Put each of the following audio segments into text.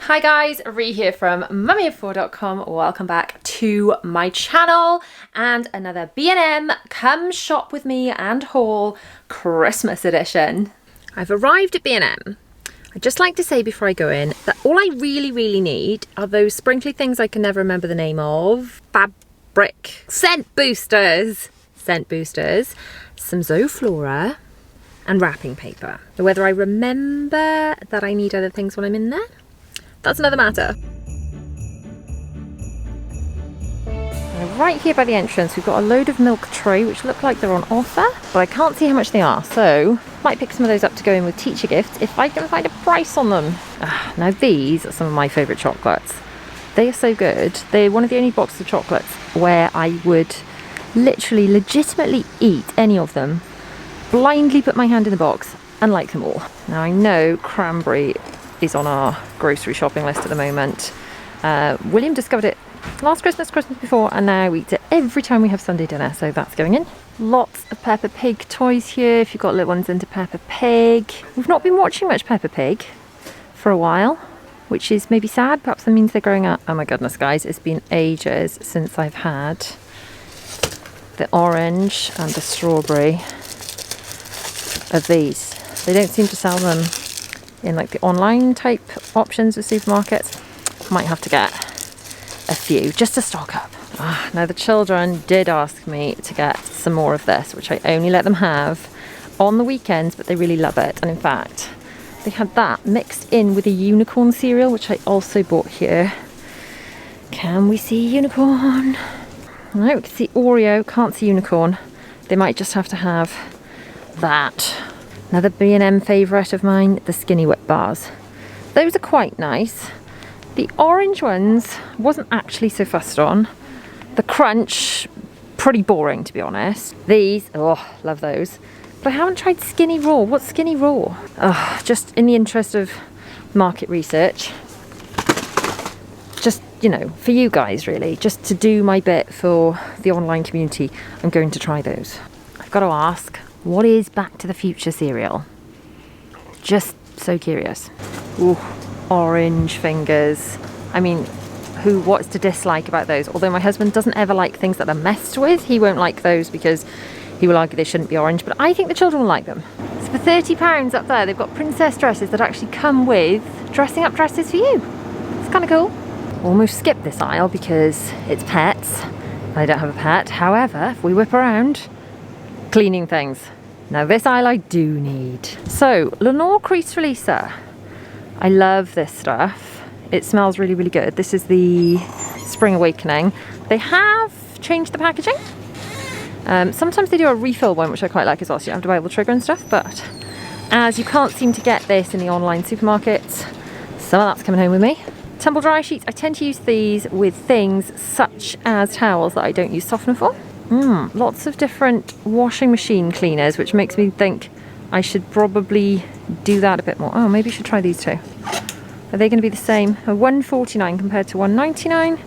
Hi guys, Ree here from mummyoffour.com. Welcome back to my channel and another B&M Come Shop With Me and Haul Christmas edition. I've arrived at B&M. I'd just like to say before I go in that all I really need are those sprinkly things I can never remember the name of. Fabric scent boosters, some Zoflora and wrapping paper. Whether I remember that I need other things when I'm in there, that's another matter. Right here by the entrance we've got a load of milk tray which look like they're on offer, but I can't see how much they are, so might pick some of those up to go in with teacher gifts if I can find a price on them. Now these are some of my favourite chocolates. They are so good. They're one of the only boxes of chocolates where I would literally legitimately eat any of them, blindly put my hand in the box and like them all. Now I know cranberry is on our grocery shopping list at the moment. William discovered it last Christmas before, and now we eat it every time we have Sunday dinner, so that's going in. Lots of Peppa Pig toys here if you've got little ones into Peppa Pig. We've not been watching much Peppa Pig for a while, which is maybe sad. Perhaps that means they're growing up. Oh my goodness guys, it's been ages since I've had the orange and the strawberry of these. They don't seem to sell them in like the online type options with supermarkets. Might have to get a few just to stock up. Now the children did ask me to get some more of this, which I only let them have on the weekends, but they really love it. And in fact they had that mixed in with a unicorn cereal, which I also bought here. Can we see unicorn? No, we can see Oreo, can't see unicorn. They might just have to have that. Another B&M favourite of mine, the Skinny Whip bars. Those are quite nice. The orange ones wasn't actually so fussed on. The crunch, pretty boring to be honest. These, oh, love those. But I haven't tried Skinny Raw. What's Skinny Raw? Just in the interest of market research. Just, you know, for you guys really, just to do my bit for the online community, I'm going to try those. I've got to ask, what is Back to the Future cereal? Just so curious. Ooh, orange fingers. I mean, what's to dislike about those? Although my husband doesn't ever like things that are messed with. He won't like those because he will argue they shouldn't be orange, but I think the children will like them. So for £30 up there, they've got princess dresses that actually come with dressing up dresses for you. It's kind of cool. Almost skipped this aisle because it's pets. I don't have a pet. However, if we whip around, cleaning things. Now this aisle I do need. So, Lenore Crease Releaser. I love this stuff. It smells really, really good. This is the Spring Awakening. They have changed the packaging. Sometimes they do a refill one, which I quite like as well, so you don't have to buy all the trigger and stuff, but as you can't seem to get this in the online supermarkets, some of that's coming home with me. Tumble dry sheets. I tend to use these with things such as towels that I don't use softener for. Lots of different washing machine cleaners, which makes me think I should probably do that a bit more. Oh, maybe I should try these two. Are they going to be the same? $1.49 compared to $1.99.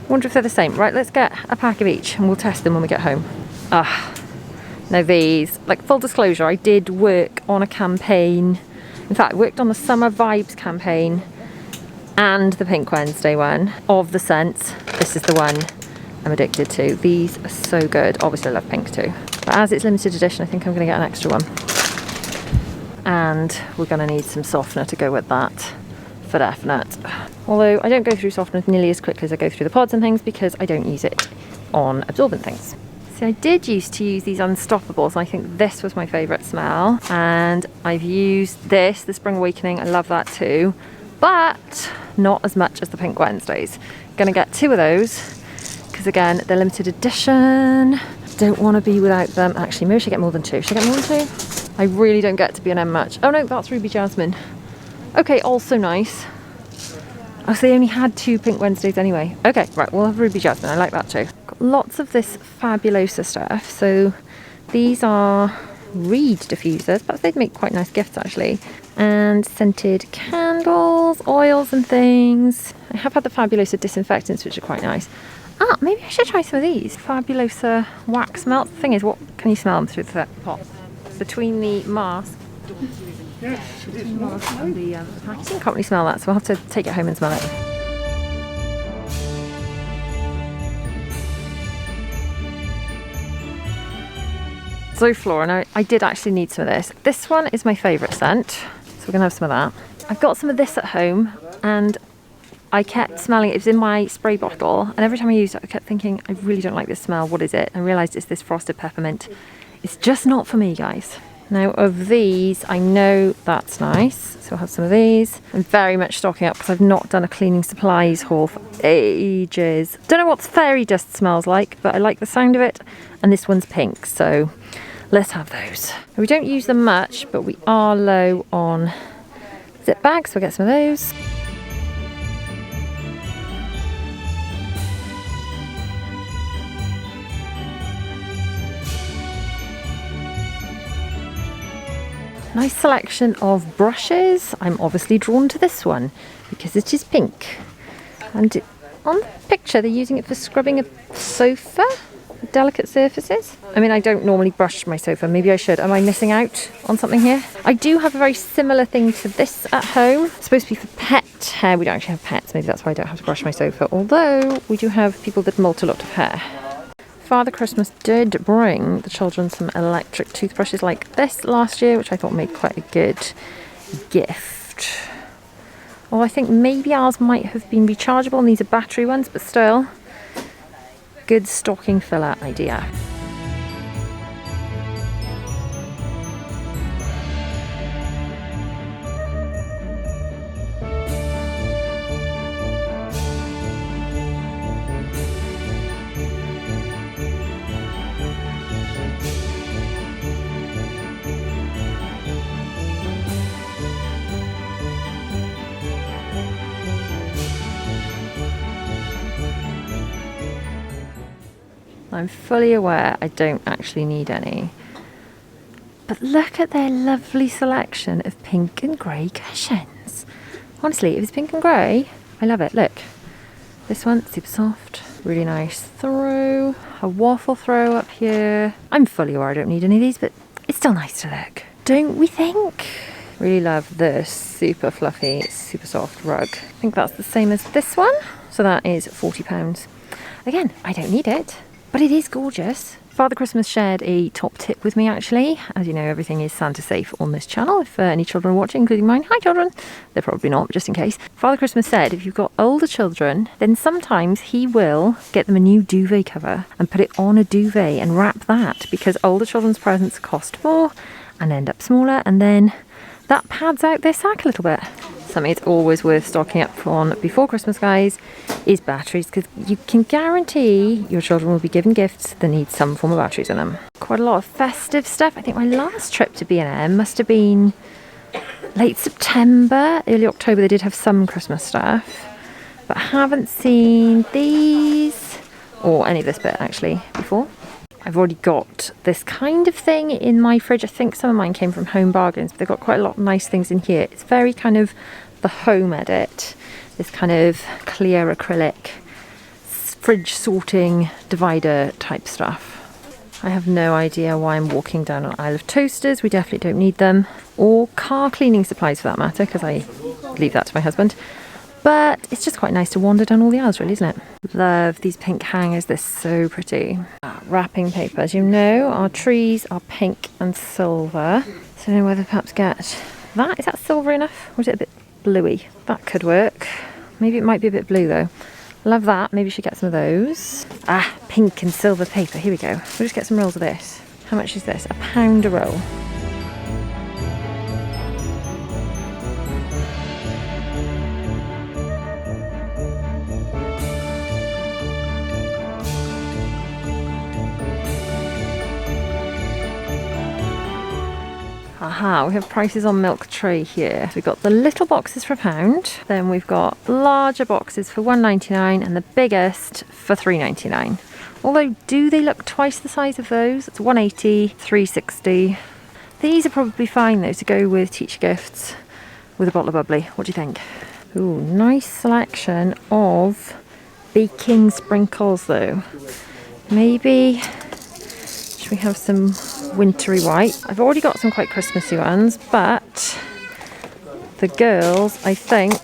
Wonder if they're the same. Right, let's get a pack of each and we'll test them when we get home. Now these, like full disclosure, I did work on a campaign. In fact, I worked on the Summer Vibes campaign and the Pink Wednesday one of the scents. This is the one I'm addicted to. These are so good. Obviously I love pink too, but as it's limited edition I think I'm going to get an extra one, and we're going to need some softener to go with that for definite. Although I don't go through softener nearly as quickly as I go through the pods and things because I don't use it on absorbent things. See, I did used to use these Unstoppables, and I think this was my favourite smell, and I've used this, the Spring Awakening. I love that too, but not as much as the Pink Wednesdays. Gonna get two of those because again they're limited edition. Don't want to be without them. Actually, maybe I should get more than two. Should I get more than two? I really don't get to B&M much. Oh no, that's Ruby Jasmine. Okay, also nice. Oh, so they only had two Pink Wednesdays anyway. Okay, right, we'll have Ruby Jasmine. I like that too. Got lots of this Fabulosa stuff. So these are reed diffusers, but they'd make quite nice gifts actually. And scented candles, oils and things. I have had the Fabulosa disinfectants, which are quite nice. Maybe I should try some of these. Fabulosa wax melt. The thing is, what can you smell them through the pot? Between the mask The packaging, can't really smell that, so I'll have to take it home and smell it. So Flora, I did actually need some of this. This one is my favourite scent, so we're gonna have some of that. I've got some of this at home, and I kept smelling it. It was in my spray bottle, and every time I used it, I kept thinking, I really don't like this smell. What is it? I realised it's this frosted peppermint. It's just not for me, guys. Now, of these, I know that's nice, so I'll have some of these. I'm very much stocking up because I've not done a cleaning supplies haul for ages. Don't know what fairy dust smells like, but I like the sound of it, and this one's pink, so let's have those. We don't use them much, but we are low on zip bags, so we'll get some of those. Nice selection of brushes. I'm obviously drawn to this one because it is pink. And on the picture, they're using it for scrubbing a sofa, delicate surfaces. I mean, I don't normally brush my sofa. Maybe I should. Am I missing out on something here? I do have a very similar thing to this at home. It's supposed to be for pet hair. We don't actually have pets. Maybe that's why I don't have to brush my sofa. Although we do have people that molt a lot of hair. Father Christmas did bring the children some electric toothbrushes like this last year, which I thought made quite a good gift. Well, I think maybe ours might have been rechargeable and these are battery ones, but still, good stocking filler idea. I'm fully aware I don't actually need any. But look at their lovely selection of pink and grey cushions. Honestly, if it's pink and grey, I love it. Look, this one, super soft, really nice throw, a waffle throw up here. I'm fully aware I don't need any of these, but it's still nice to look, don't we think? Really love this super fluffy, super soft rug. I think that's the same as this one, so that is £40. Again, I don't need it, but it is gorgeous. Father Christmas shared a top tip with me actually. As you know, everything is Santa safe on this channel. If any children are watching, including mine, hi children. They're probably not, but just in case. Father Christmas said if you've got older children, then sometimes he will get them a new duvet cover and put it on a duvet and wrap that, because older children's presents cost more and end up smaller, and then that pads out their sack a little bit. Something it's always worth stocking up on before Christmas, guys, is batteries, because you can guarantee your children will be given gifts that need some form of batteries in them. Quite a lot of festive stuff. I think my last trip to B&M must have been late September, early October. They did have some Christmas stuff, but I haven't seen these or any of this bit actually before. I've already got this kind of thing in my fridge. I think some of mine came from Home Bargains, but they've got quite a lot of nice things in here. It's very kind of the home edit, this kind of clear acrylic fridge sorting divider type stuff. I have no idea why I'm walking down an aisle of toasters. We definitely don't need them, or car cleaning supplies for that matter, because I leave that to my husband. But it's just quite nice to wander down all the aisles, really, isn't it? Love these pink hangers. They're so pretty. Wrapping paper. As you know, our trees are pink and silver. So I don't know whether perhaps get that. Is that silver enough? Or is it a bit bluey? That could work. Maybe it might be a bit blue though. Love that. Maybe we should get some of those. Ah, pink and silver paper. Here we go. We'll just get some rolls of this. How much is this? £1 a roll. Aha, we have prices on milk tray here. So we've got the little boxes for £1, then we've got larger boxes for £1.99 and the biggest for £3.99. Although, do they look twice the size of those? It's £1.80, £3.60. These are probably fine though to go with teacher gifts with a bottle of bubbly. What do you think? Ooh, nice selection of baking sprinkles though. Maybe we have some wintry white. I've already got some quite Christmassy ones, but The girls, I think,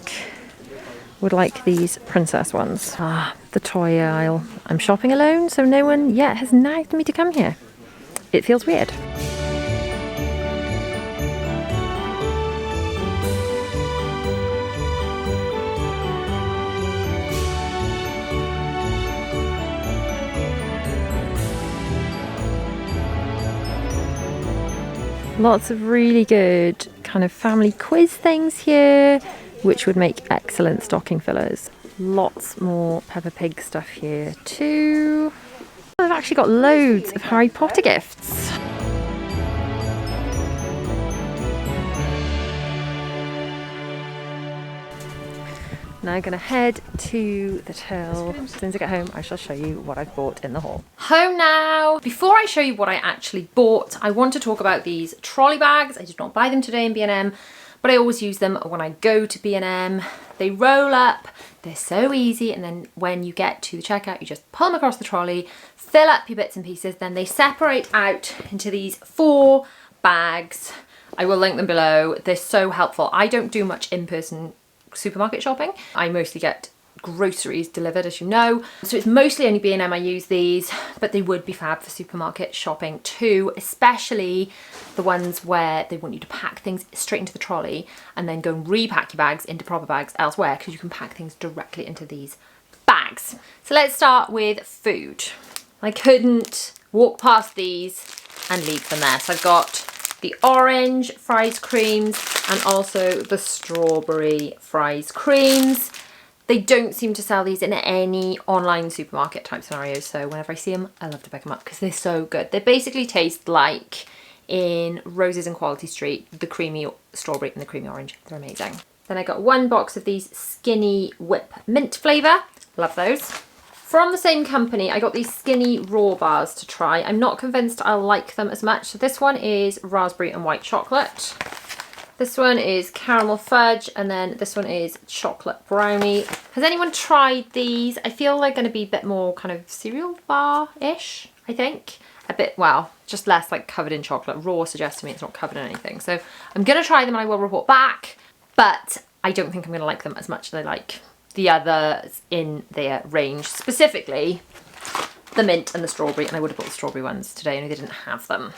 would like these princess ones. Ah, the toy aisle. I'm shopping alone, so no one yet has nagged me to come here. It feels weird. Lots of really good kind of family quiz things here, which would make excellent stocking fillers. Lots more Peppa Pig stuff here too. I've actually got loads of Harry Potter gifts. Now I'm going to head to the till. As soon as I get home, I shall show you what I've bought in the haul. Home now! Before I show you what I actually bought, I want to talk about these trolley bags. I did not buy them today in B&M, but I always use them when I go to B&M. They roll up, they're so easy, and then when you get to the checkout, you just pull them across the trolley, fill up your bits and pieces, then they separate out into these 4 bags. I will link them below. They're so helpful. I don't do much in-person supermarket shopping. I mostly get groceries delivered, as you know, so it's mostly only B&M I use these, but they would be fab for supermarket shopping too, especially the ones where they want you to pack things straight into the trolley and then go and repack your bags into proper bags elsewhere, because you can pack things directly into these bags. So let's start with food. I couldn't walk past these and leave them there. So I've got the orange fries creams and also the strawberry fries creams. They don't seem to sell these in any online supermarket type scenarios, so whenever I see them, I love to pick them up because they're so good. They basically taste like in Roses and Quality Street, the creamy strawberry and the creamy orange. They're amazing. Then I got 1 box of these Skinny Whip mint flavour. Love those. From the same company, I got these Skinny Raw bars to try. I'm not convinced I'll like them as much. So this one is raspberry and white chocolate. This one is caramel fudge, and then this one is chocolate brownie. Has anyone tried these? I feel they're going to be a bit more kind of cereal bar-ish, I think. A bit, well, just less like covered in chocolate. Raw suggests to me it's not covered in anything. So I'm going to try them and I will report back, but I don't think I'm going to like them as much as I like the others in their range, specifically the mint and the strawberry, and I would have bought the strawberry ones today, only they didn't have them.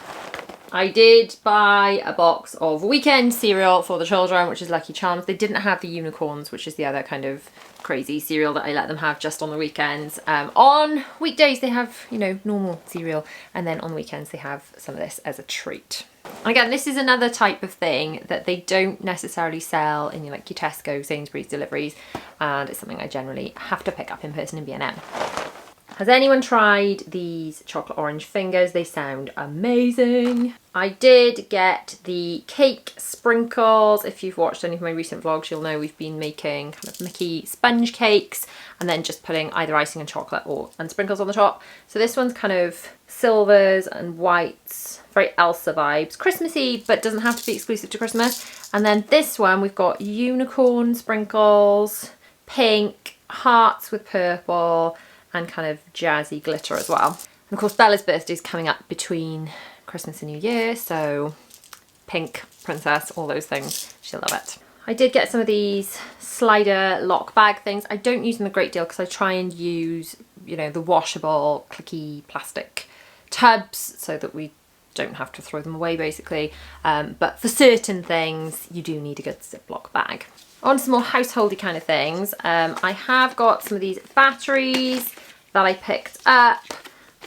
I did buy a box of weekend cereal for the children, which is Lucky Charms. They didn't have the unicorns, which is the other kind of crazy cereal that I let them have just on the weekends. On weekdays they have, you know, normal cereal, and then on the weekends they have some of this as a treat. And again, this is another type of thing that they don't necessarily sell in like your Tesco, Sainsbury's deliveries, and it's something I generally have to pick up in person in B&M. Has anyone tried these chocolate orange fingers? They sound amazing. I did get the cake sprinkles. If you've watched any of my recent vlogs, you'll know we've been making kind of Mickey sponge cakes and then just putting either icing and chocolate and sprinkles on the top. So this one's kind of silvers and whites, very Elsa vibes. Christmassy, but doesn't have to be exclusive to Christmas. And then this one, we've got unicorn sprinkles, pink, hearts with purple, and kind of jazzy glitter as well. And of course Bella's birthday is coming up between Christmas and New Year, so pink, princess, all those things, she'll love it. I did get some of these slider lock bag things. I don't use them a great deal because I try and use, you know, the washable clicky plastic tubs so that we don't have to throw them away basically. But for certain things you do need a good Ziploc bag. On some more householdy kind of things, I have got some of these batteries that I picked up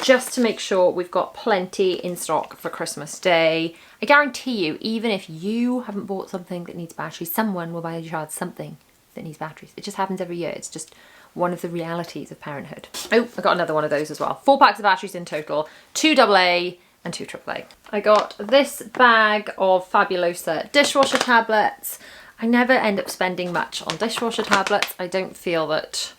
just to make sure we've got plenty in stock for Christmas Day. I guarantee you, even if you haven't bought something that needs batteries, someone will buy your child something that needs batteries. It just happens every year. It's just one of the realities of parenthood. Oh, I got another one of those as well. 4 packs of batteries in total, 2 AA and 2 AAA. I got this bag of Fabulosa dishwasher tablets. I never end up spending much on dishwasher tablets. I don't feel that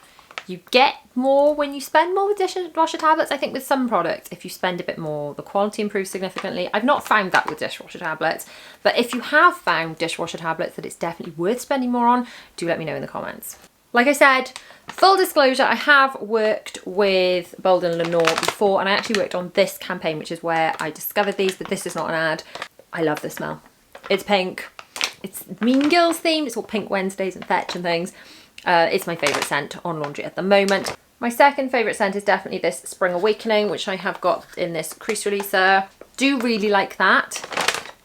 you get more when you spend more with dishwasher tablets. I think with some products, if you spend a bit more, the quality improves significantly. I've not found that with dishwasher tablets, but if you have found dishwasher tablets that it's definitely worth spending more on, do let me know in the comments. Like I said, full disclosure, I have worked with Bold & Lenore before, and I actually worked on this campaign, which is where I discovered these, but this is not an ad. I love the smell. It's pink. It's Mean Girls themed. It's all Pink Wednesdays and Fetch and things. It's my favourite scent on laundry at the moment. My second favourite scent is definitely this Spring Awakening, which I have got in this crease releaser. Do really like that,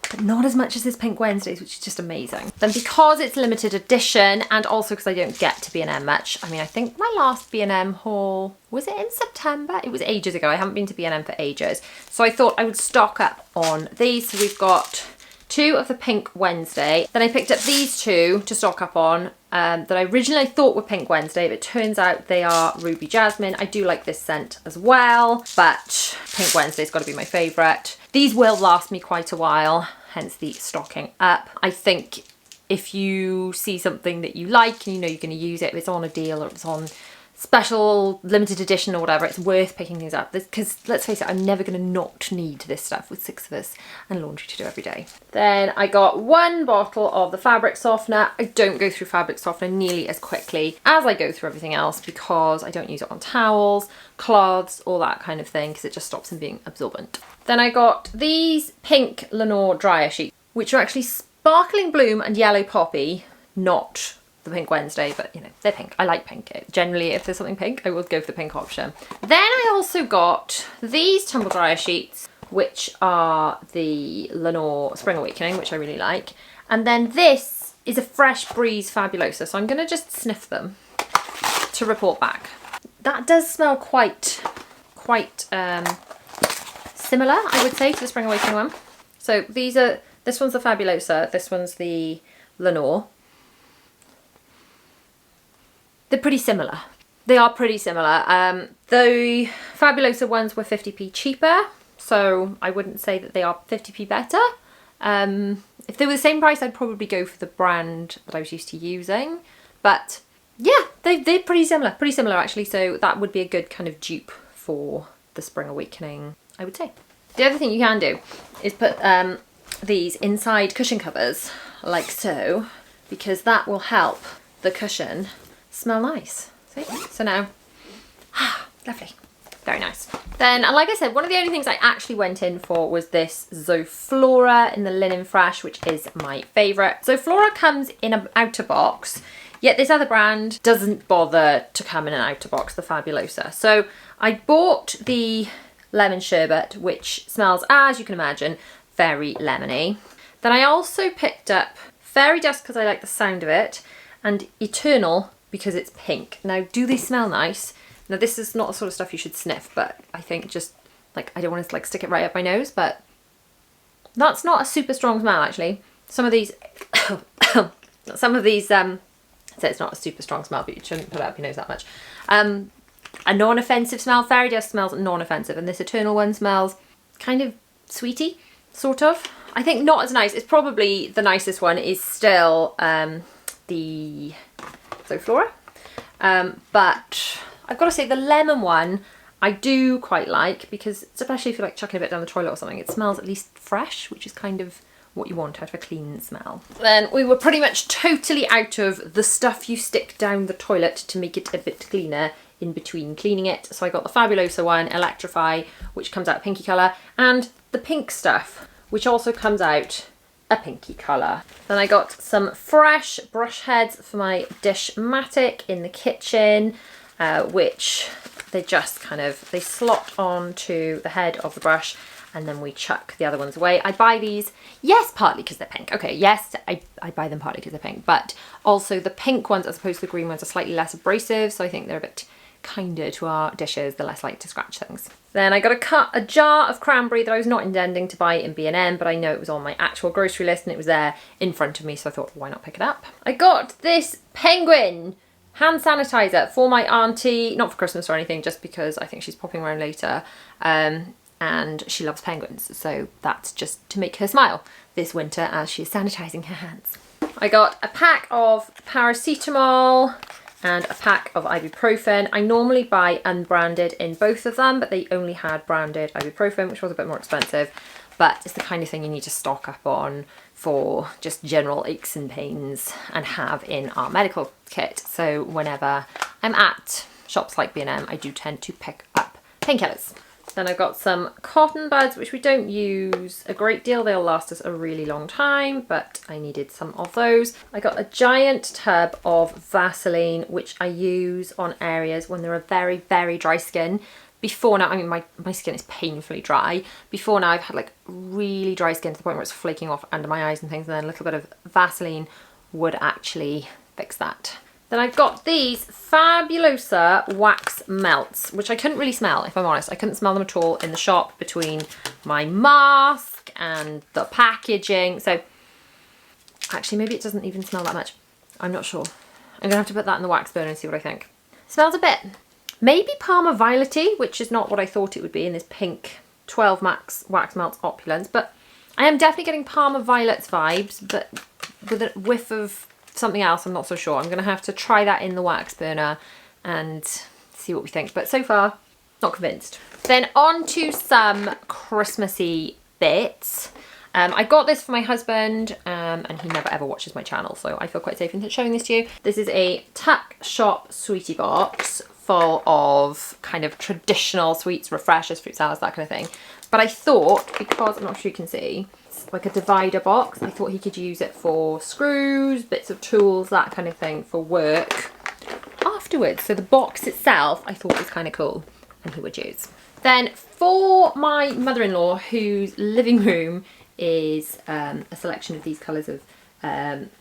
but not as much as this Pink Wednesdays, which is just amazing. Then because it's limited edition, and also because I don't get to B&M much, I mean, I think my last B&M haul, was it in September? It was ages ago. I haven't been to B&M for ages. So I thought I would stock up on these. So we've got 2 of the Pink Wednesday. Then I picked up these 2 to stock up on that I originally thought were Pink Wednesday, but it turns out they are Ruby Jasmine. I do like this scent as well, but Pink Wednesday's got to be my favourite. These will last me quite a while, hence the stocking up. I think if you see something that you like and you know you're going to use it, if it's on a deal or it's on special limited edition or whatever, it's worth picking these up, because let's face it, I'm never going to not need this stuff with 6 of us and laundry to do every day. Then I got 1 bottle of the fabric softener. I don't go through fabric softener nearly as quickly as I go through everything else, because I don't use it on towels, cloths, all that kind of thing, because it just stops them being absorbent. Then I got these pink Lenore dryer sheets, which are actually sparkling bloom and yellow poppy, not the Pink Wednesday, but you know, they're pink. I like pink. Generally, if there's something pink, I will go for the pink option. Then I also got these tumble dryer sheets, which are the Lenore Spring Awakening, which I really like. And then this is a Fresh Breeze Fabulosa, so I'm going to just sniff them to report back. That does smell quite similar, I would say, to the Spring Awakening one. So these are, this one's the Fabulosa, this one's the Lenore. They're pretty similar. They are pretty similar. The Fabulosa ones were 50p cheaper, so I wouldn't say that they are 50p better. If they were the same price, I'd probably go for the brand that I was used to using. But yeah, they're pretty similar actually, so that would be a good kind of dupe for the Spring Awakening, I would say. The other thing you can do is put these inside cushion covers, like so, because that will help the cushion smell nice. See? So now, lovely. Very nice. Then, and like I said, one of the only things I actually went in for was this Zoflora in the Linen Fresh, which is my favourite. Zoflora comes in an outer box, yet this other brand doesn't bother to come in an outer box, the Fabulosa. So I bought the lemon sherbet, which smells, as you can imagine, very lemony. Then I also picked up Fairy Dust because I like the sound of it, and Eternal because it's pink. Now, do they smell nice? Now, this is not the sort of stuff you should sniff, but I think just, like, I don't want to, like, stick it right up my nose, but that's not a super strong smell, actually. Some of these, so it's not a super strong smell, but you shouldn't put it up your nose that much. A non-offensive smell. Fairy Dust smells non-offensive, and this Eternal one smells kind of sweety, sort of. I think not as nice. It's probably the nicest one is still the Zoflora, but I've got to say the lemon one I do quite like, because especially if you're like chucking a bit down the toilet or something, it smells at least fresh, which is kind of what you want out of a clean smell. Then we were pretty much totally out of the stuff you stick down the toilet to make it a bit cleaner in between cleaning it. So I got the Fabulosa one, Electrify, which comes out a pinky colour, and the pink stuff, which also comes out a pinky colour. Then I got some fresh brush heads for my Dishmatic in the kitchen, which they just kind of, they slot onto the head of the brush, and then we chuck the other ones away. I buy these, yes, partly because they're pink. Okay, yes, I buy them partly because they're pink, but also the pink ones as opposed to the green ones are slightly less abrasive, so I think they're a bit kinder to our dishes, they're less likely to scratch things. Then I got a jar of cranberry that I was not intending to buy in B&M, but I know it was on my actual grocery list and it was there in front of me, so I thought, why not pick it up? I got this Penguin hand sanitizer for my auntie, not for Christmas or anything, just because I think she's popping around later, and she loves penguins, so that's just to make her smile this winter as she's sanitizing her hands. I got a pack of paracetamol and a pack of ibuprofen. I normally buy unbranded in both of them, but they only had branded ibuprofen, which was a bit more expensive, but it's the kind of thing you need to stock up on for just general aches and pains and have in our medical kit. So whenever I'm at shops like B&M, I do tend to pick up painkillers. Then I got some cotton buds, which we don't use a great deal. They'll last us a really long time, but I needed some of those. I got a giant tub of Vaseline, which I use on areas when there are very, very dry skin. Before now, I mean, my skin is painfully dry. Before now, I've had like really dry skin to the point where it's flaking off under my eyes and things, and then a little bit of Vaseline would actually fix that. Then I've got these Fabulosa wax melts, which I couldn't really smell, if I'm honest. I couldn't smell them at all in the shop between my mask and the packaging. So actually, maybe it doesn't even smell that much. I'm not sure. I'm gonna have to put that in the wax burner and see what I think. Smells a bit, maybe Parma Violet-y, which is not what I thought it would be in this pink 12 Max Wax Melts Opulence, but I am definitely getting Parma Violets vibes, but with a whiff of something else. I'm not so sure. I'm going to have to try that in the wax burner and see what we think. But so far, not convinced. Then on to some Christmassy bits. I got this for my husband and he never ever watches my channel, so I feel quite safe in showing this to you. This is a Tuck Shop sweetie box full of kind of traditional sweets, refreshers, fruit salads, that kind of thing. But I thought, because I'm not sure you can see, it's like a divider box, I thought he could use it for screws, bits of tools, that kind of thing for work afterwards. So the box itself I thought was kind of cool and he would use. Then for my mother-in-law, whose living room is a selection of these colours of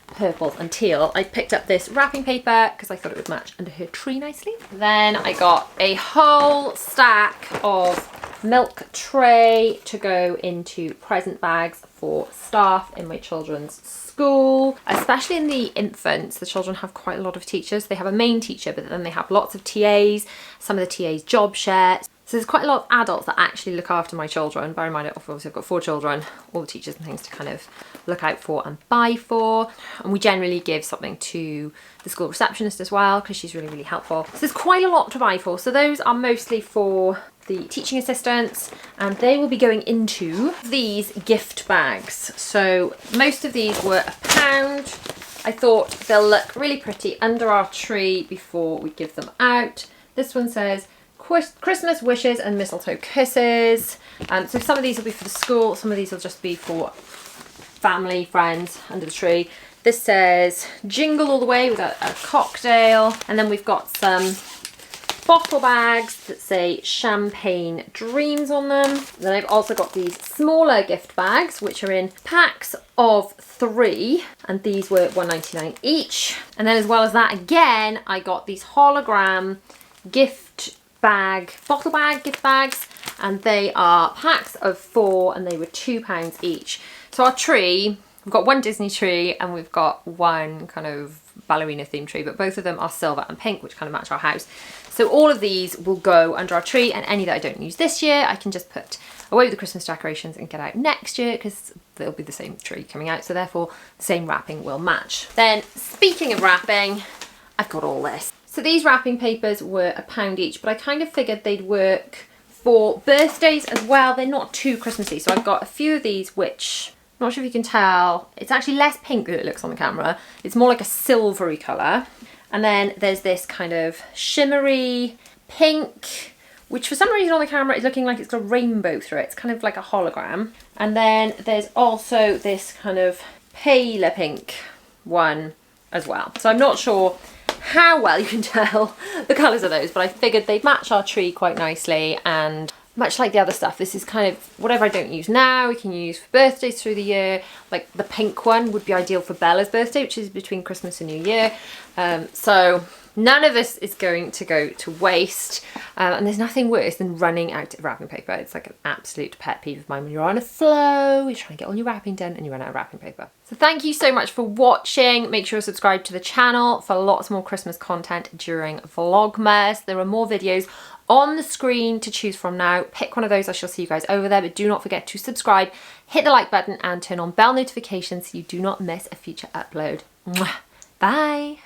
purples and teal, I picked up this wrapping paper because I thought it would match under her tree nicely. Then I got a whole stack of milk tray to go into present bags for staff in my children's school, especially in the infants. The children have quite a lot of teachers. They have a main teacher, but then they have lots of TAs. Some of the TAs job share. So there's quite a lot of adults that actually look after my children. Bear in mind, obviously I've got 4 children, all the teachers and things to kind of look out for and buy for. And we generally give something to the school receptionist as well, because she's really, really helpful. So there's quite a lot to buy for. So those are mostly for the teaching assistants, and they will be going into these gift bags. So most of these were £1. I thought they'll look really pretty under our tree before we give them out. This one says Christmas wishes and mistletoe kisses. So some of these will be for the school, some of these will just be for family, friends under the tree. This says jingle all the way with a cocktail, and then we've got some bottle bags that say champagne dreams on them. Then I've also got these smaller gift bags which are in packs of 3, and these were £1.99 each. And then as well as that, again, I got these hologram gift bag, bottle bag gift bags, and they are packs of 4 and they were £2 each. So our tree, we've got one Disney tree and we've got one kind of ballerina themed tree, but both of them are silver and pink, which kind of match our house. So all of these will go under our tree, and any that I don't use this year I can just put away with the Christmas decorations and get out next year, because they'll be the same tree coming out, so therefore the same wrapping will match. Then speaking of wrapping, I've got all this. So these wrapping papers were £1 each, but I kind of figured they'd work for birthdays as well. They're not too Christmassy, so I've got a few of these which, I'm not sure if you can tell, it's actually less pink than it looks on the camera. It's more like a silvery colour. And then there's this kind of shimmery pink, which for some reason on the camera is looking like it's got a rainbow through it. It's kind of like a hologram. And then there's also this kind of paler pink one as well. So I'm not sure how well you can tell the colours of those, but I figured they'd match our tree quite nicely, and much like the other stuff, this is kind of whatever I don't use now, we can use for birthdays through the year. Like the pink one would be ideal for Bella's birthday, which is between Christmas and New Year. So none of this is going to go to waste. And there's nothing worse than running out of wrapping paper. It's like an absolute pet peeve of mine when you're on a flow, you're trying to get all your wrapping done and you run out of wrapping paper. So thank you so much for watching. Make sure you're subscribed to the channel for lots more Christmas content during Vlogmas. There are more videos on the screen to choose from now. Pick one of those, I shall see you guys over there, but do not forget to subscribe, hit the like button and turn on bell notifications so you do not miss a future upload. Mwah. Bye!